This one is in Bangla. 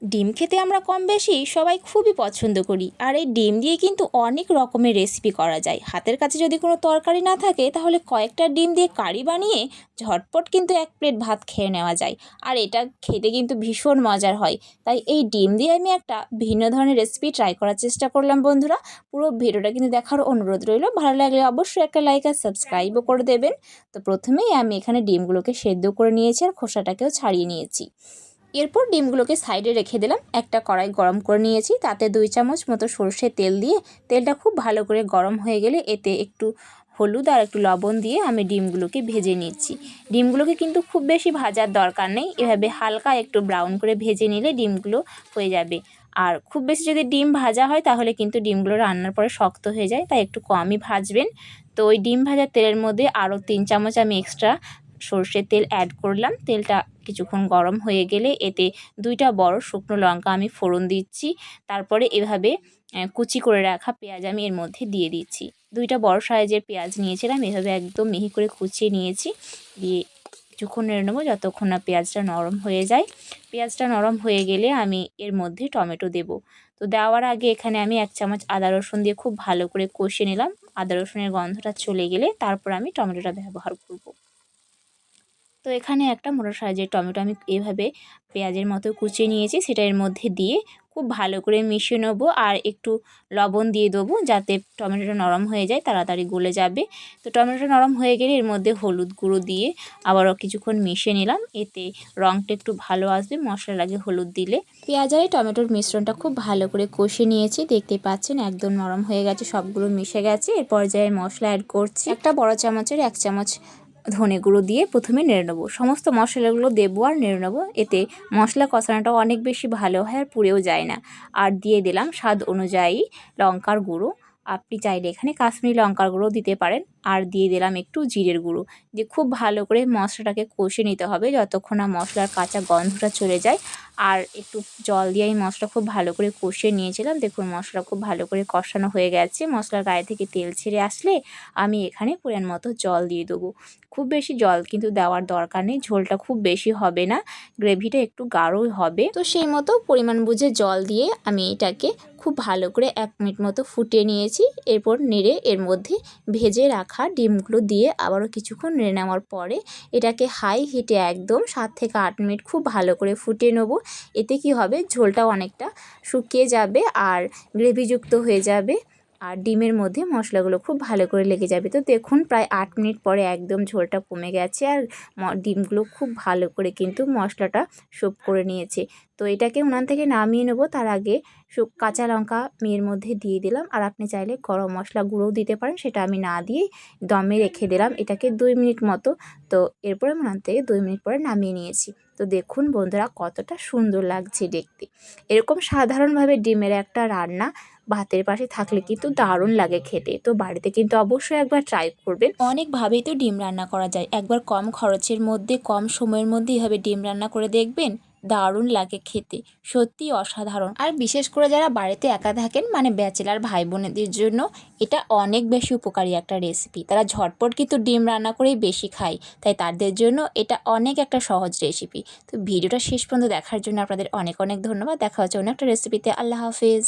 ডিম খেতে আমরা কম বেশি সবাই খুবই পছন্দ করি, আর এই ডিম দিয়ে কিন্তু অনেক রকমের রেসিপি করা যায়। হাতের কাছে যদি কোনো তরকারি না থাকে তাহলে কয়েকটা ডিম দিয়ে কারি বানিয়ে ঝটপট কিন্তু এক প্লেট ভাত খেয়ে নেওয়া যায়, আর এটা খেতে কিন্তু ভীষণ মজার হয়। তাই এই ডিম দিয়ে আমি একটা ভিন্ন ধরনের রেসিপি ট্রাই করার চেষ্টা করলাম বন্ধুরা। পুরো ভিডিওটা কিন্তু দেখার অনুরোধ রইল, ভালো লাগলে অবশ্যই একটা লাইক আর সাবস্ক্রাইবও করে দেবেন। তো প্রথমেই আমি এখানে ডিমগুলোকে সেদ্ধ করে নিয়েছি আর খোসাটাকেও ছাড়িয়ে নিয়েছি। এরপর ডিমগুলোকে সাইডে রেখে দিলাম। একটা কড়াই গরম করে নিয়েছি, তাতে 2 চামচ মতো সরষের তেল দিয়ে তেলটা খুব ভালো করে গরম হয়ে গেলে এতে একটু হলুদ আর একটু লবণ দিয়ে আমি ডিমগুলোকে ভেজে নিচ্ছি। ডিমগুলোকে কিন্তু খুব বেশি ভাজার দরকার নেই, এভাবে হালকা একটু ব্রাউন করে ভেজে নিলে ডিমগুলো হয়ে যাবে। আর খুব বেশি যদি ডিম ভাজা হয় তাহলে কিন্তু ডিমগুলো রান্নার পরে শক্ত হয়ে যায়, তাই একটু কমই ভাজবেন। তো ওই ডিম ভাজার তেলের মধ্যে আরও 3 চামচ আমি এক্সট্রা সরষের তেল অ্যাড করলাম। তেলটা কিছুক্ষণ গরম হয়ে গেলে এতে 2টা বড় শুকনো লঙ্কা আমি ফোড়ন দিচ্ছি। তারপরে এভাবে কুচি করে রাখা পেঁয়াজ আমি এর মধ্যে দিয়ে দিচ্ছি। 2টা বড় সাইজের পেঁয়াজ নিয়েছিলাম, এভাবে একদম মিহি করে কুচিয়ে নিয়েছি। দিয়ে কিছুক্ষণ নেড়ে নেবো যতক্ষণ না পেঁয়াজটা নরম হয়ে যায়। পেঁয়াজটা নরম হয়ে গেলে আমি এর মধ্যে টমেটো দেব। তো দেওয়ার আগে এখানে আমি 1 চামচ আদা রসুন দিয়ে খুব ভালো করে কষিয়ে নিলাম। আদা রসুনের গন্ধটা চলে গেলে তারপর আমি টমেটোটা ব্যবহার করব। তো এখানে একটা মোটা সাইজের টমেটো আমি এভাবে পেঁয়াজের মতো কুচিয়ে নিয়েছি, সেটা এর মধ্যে দিয়ে খুব ভালো করে মিশিয়ে নেবো। আর একটু লবণ দিয়ে দেবো যাতে টমেটোটা নরম হয়ে যায়, তাড়াতাড়ি গলে যাবে। তো টমেটোটা নরম হয়ে গেলে এর মধ্যে হলুদ গুঁড়ো দিয়ে আবারও কিছুক্ষণ মিশিয়ে নিলাম, এতে রঙটা একটু ভালো আসবে মশলার আগে হলুদ দিলে। পেঁয়াজ আর টমেটোর মিশ্রণটা খুব ভালো করে কষিয়ে নিয়েছি, দেখতে পাচ্ছেন একদম নরম হয়ে গেছে, সবগুলো মিশে গেছে। এর পর্যায়ে মশলা অ্যাড করছি। একটা বড় চামচের 1 চামচ ধনে গুঁড়ো দিয়ে প্রথমে নেড়ে নেবো। সমস্ত মশলাগুলো দেবো আর নেড়ে নেবো, এতে মশলা কষানোটাও অনেক বেশি ভালো হয় আর পুড়েও যায় না। আর দিয়ে দিলাম স্বাদ অনুযায়ী লঙ্কার গুঁড়ো, আপনি চাইলে এখানে কাশ্মীরি লঙ্কার গুঁড়ো দিতে পারেন। আর দিয়ে দিলাম একটু জিরের গুঁড়ো, দিয়ে খুব ভালো করে মশলাটাকে কষে নিতে হবে যতক্ষণ না মশলার কাঁচা গন্ধটা চলে যায়। আর একটু জল দিয়ে আমি মশলা খুব ভালো করে কষিয়ে নিয়েছিলাম। দেখুন মশলা খুব ভালো করে কষানো হয়ে গেছে, মশলার গায়ে থেকে তেল ছেড়ে আসলে আমি এখানে পরিমাণ মতো জল দিয়ে দেবো। খুব বেশি জল কিন্তু দেওয়ার দরকার নেই, ঝোলটা খুব বেশি হবে না, গ্রেভিটা একটু গাঢ়ই হবে। তো সেই মতো পরিমাণ বুঝে জল দিয়ে আমি এটাকে খুব ভালো করে 1 মিনিট মতো ফুটিয়ে নিয়েছি। এরপর নেড়ে এর মধ্যে ভেজে রাখা ডিমগুলো দিয়ে আবারও কিছুক্ষণ নেড়ে নেওয়ার পরে এটাকে হাই হিটে একদম 7 থেকে 8 মিনিট খুব ভালো করে ফুটিয়ে নেব। এতে কি হবে, ঝোলটাও অনেকটা শুকিয়ে যাবে আর গ্রেভিযুক্ত হয়ে যাবে, আর ডিমের মধ্যে মশলাগুলো খুব ভালো করে লেগে যাবে। তো দেখুন প্রায় 8 মিনিট পরে একদম ঝোলটা কমে গেছে আর ডিমগুলো খুব ভালো করে কিন্তু মশলাটা সোপ করে নিয়েছে। তো এটাকে উনান থেকে নামিয়ে নেব, তার আগে কাঁচা লঙ্কা আমি এর মধ্যে দিয়ে দিলাম। আর আপনি চাইলে গরম মশলা গুঁড়োও দিতে পারেন, সেটা আমি না দিয়েই দমে রেখে দিলাম এটাকে 2 মিনিট মতো। তো এরপরে আমি উনান থেকে 2 মিনিট পরে নামিয়ে নিয়েছি। তো দেখুন বন্ধুরা কতটা সুন্দর লাগছে দেখতে। এরকম সাধারণভাবে ডিমের একটা রান্না ভাতের পাশে থাকলে কিন্তু দারুণ লাগে খেতে। তো বাড়িতে কিন্তু অবশ্যই একবার ট্রাই করবেন। অনেকভাবেই তো ডিম রান্না করা যায়, একবার কম খরচের মধ্যে কম সময়ের মধ্যে এভাবে ডিম রান্না করে দেখবেন, দারুণ লাগে খেতে, সত্যি অসাধারণ। আর বিশেষ করে যারা বাড়িতে একা থাকেন মানে ব্যাচেলার ভাই বোনেদের জন্য এটা অনেক বেশি উপকারী একটা রেসিপি। তারা ঝটপট কিন্তু ডিম রান্না করেই বেশি খায়, তাই তাদের জন্য এটা অনেক একটা সহজ রেসিপি। তো ভিডিওটা শেষ পর্যন্ত দেখার জন্য আপনাদের অনেক অনেক ধন্যবাদ। দেখা হচ্ছে অন্য একটা রেসিপিতে। আল্লাহ হাফেজ।